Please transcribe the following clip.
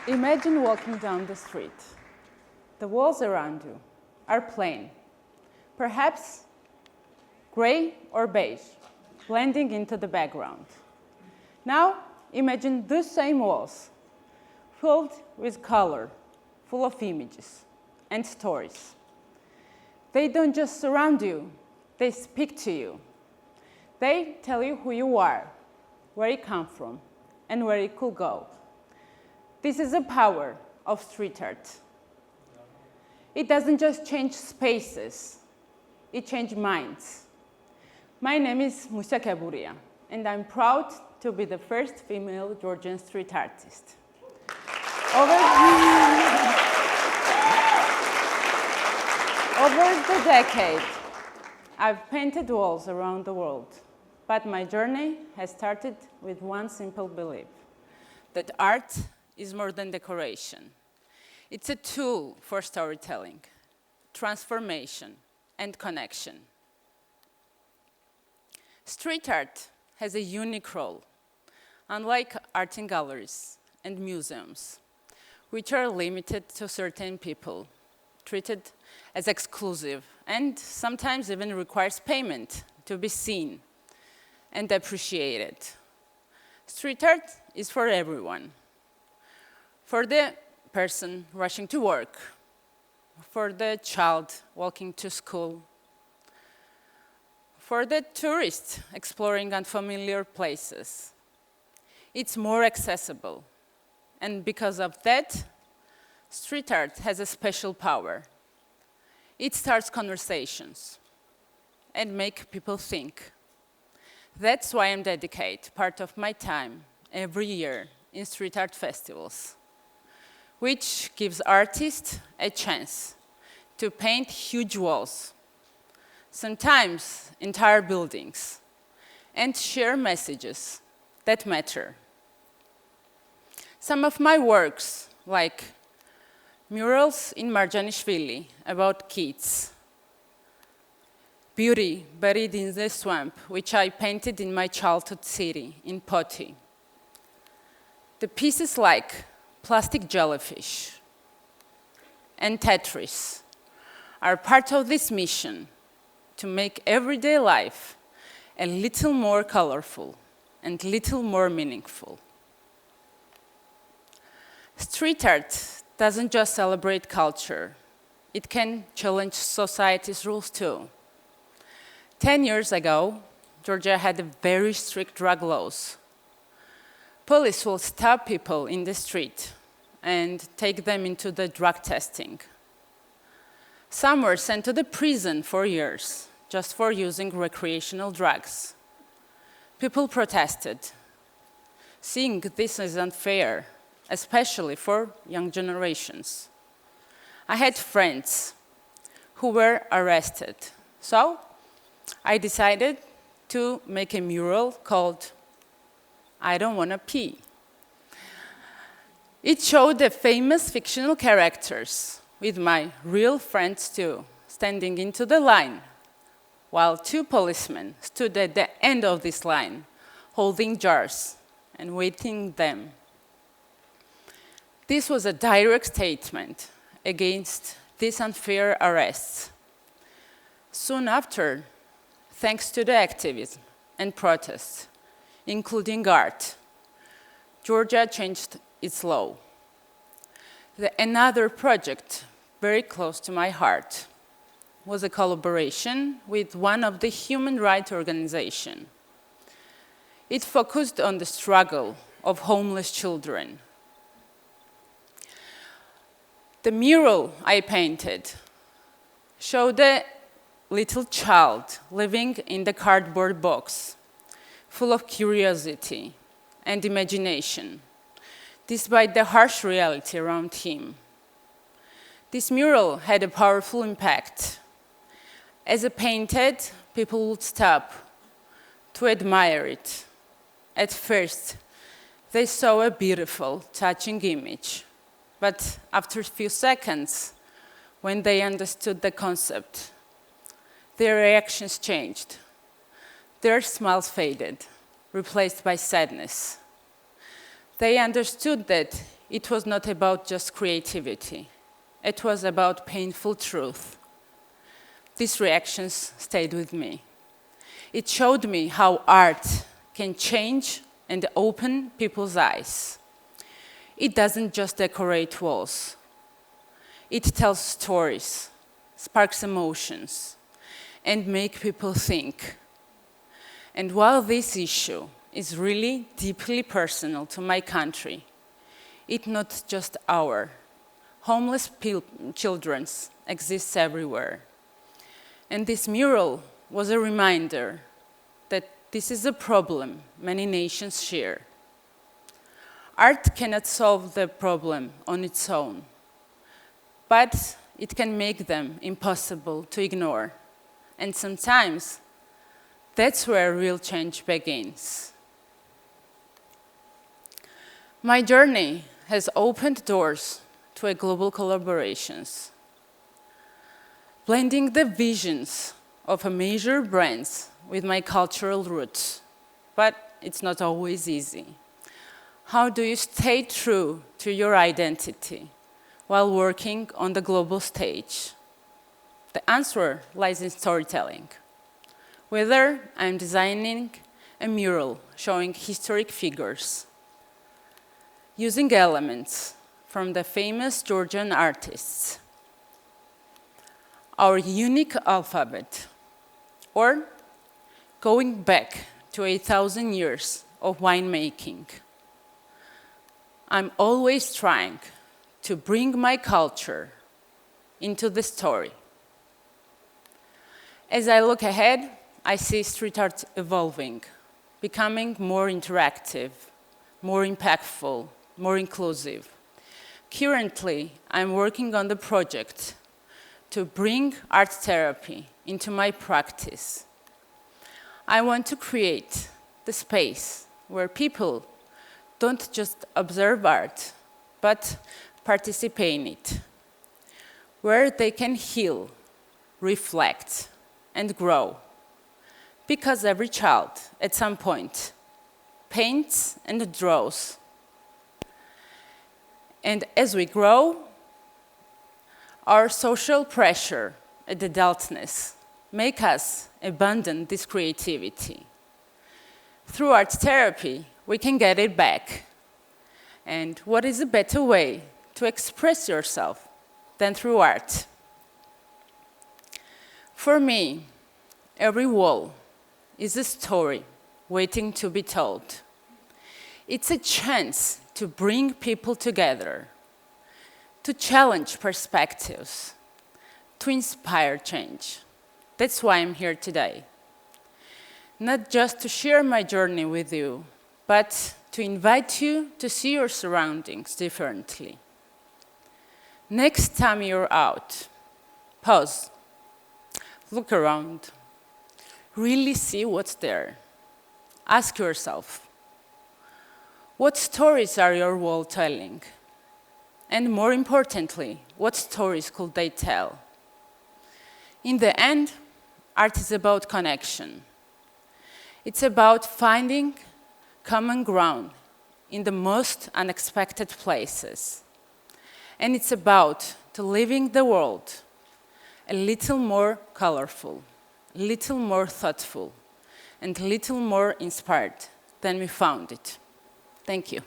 Imagine walking down the street. The walls around you are plain, perhaps gray or beige, blending into the background. Now, imagine those same walls, filled with color, full of images and stories. They don't just surround you, they speak to you. They tell you who you are, where you come from, and where you could go. This is the power of street art. It doesn't just change spaces, it changes minds. My name is Musya Qeburia, and I'm proud to be the first female Georgian street artist. Over the decade, I've painted walls around the world, but my journey has started with one simple belief, that art is more than decoration. It's a tool for storytelling, transformation, and connection. Street art has a unique role, unlike art in galleries and museums, which are limited to certain people, treated as exclusive, and sometimes even requires payment to be seen and appreciated. Street art is for everyone. For the person rushing to work, for the child walking to school, for the tourist exploring unfamiliar places. It's more accessible, and because of that, street art has a special power. It starts conversations and makes people think. That's why I dedicate part of my time every year in street art festivals, which gives artists a chance to paint huge walls, sometimes entire buildings, and share messages that matter. Some of my works, like murals in Marjanishvili about kids, beauty buried in the swamp, which I painted in my childhood city, in Poti. The pieces like plastic jellyfish and Tetris are part of this mission to make everyday life a little more colorful and a little more meaningful. Street art doesn't just celebrate culture, it can challenge society's rules too. 10 years ago, Georgia had very strict drug laws. Police will stop people in the street and take them into the drug testing. Some were sent to the prison for years just for using recreational drugs. People protested, seeing this as unfair, especially for young generations. I had friends who were arrested, so I decided to make a mural called I Don't Wanna Pee. It showed the famous fictional characters, with my real friends too, standing into the line, while two policemen stood at the end of this line, holding jars and waiting them. This was a direct statement against these unfair arrests. Soon after, thanks to the activism and protests, including art, Georgia changed its law. Another project very close to my heart was a collaboration with one of the human rights organizations. It focused on the struggle of homeless children. The mural I painted showed a little child living in the cardboard box, full of curiosity and imagination, despite the harsh reality around him. This mural had a powerful impact. As it painted, people would stop to admire it. At first, they saw a beautiful, touching image. But after a few seconds, when they understood the concept, their reactions changed. Their smiles faded, replaced by sadness. They understood that it was not about just creativity. It was about painful truth. These reactions stayed with me. It showed me how art can change and open people's eyes. It doesn't just decorate walls. It tells stories, sparks emotions, and makes people think. And while this issue is really deeply personal to my country, it's not just our. Homeless children exist everywhere. And this mural was a reminder that this is a problem many nations share. Art cannot solve the problem on its own, but it can make them impossible to ignore. And sometimes, that's where real change begins. My journey has opened doors to a global collaborations, blending the visions of a major brands with my cultural roots, but it's not always easy. How do you stay true to your identity while working on the global stage? The answer lies in storytelling. Whether I'm designing a mural showing historic figures, using elements from the famous Georgian artists, our unique alphabet, or going back to 1,000 years of winemaking, I'm always trying to bring my culture into the story. As I look ahead, I see street art evolving, becoming more interactive, more impactful, more inclusive. Currently, I'm working on the project to bring art therapy into my practice. I want to create the space where people don't just observe art, but participate in it, where they can heal, reflect, and grow. Because every child, at some point, paints and draws. And as we grow, our social pressure and adultness make us abandon this creativity. Through art therapy, we can get it back. And what is a better way to express yourself than through art? For me, every wall is a story waiting to be told. It's a chance to bring people together, to challenge perspectives, to inspire change. That's why I'm here today. Not just to share my journey with you, but to invite you to see your surroundings differently. Next time you're out, pause, look around, really see what's there. Ask yourself, what stories are your walls telling? And more importantly, what stories could they tell? In the end, art is about connection. It's about finding common ground in the most unexpected places. And it's about leaving the world a little more colorful, a little more thoughtful, and a little more inspired than we found it. Thank you.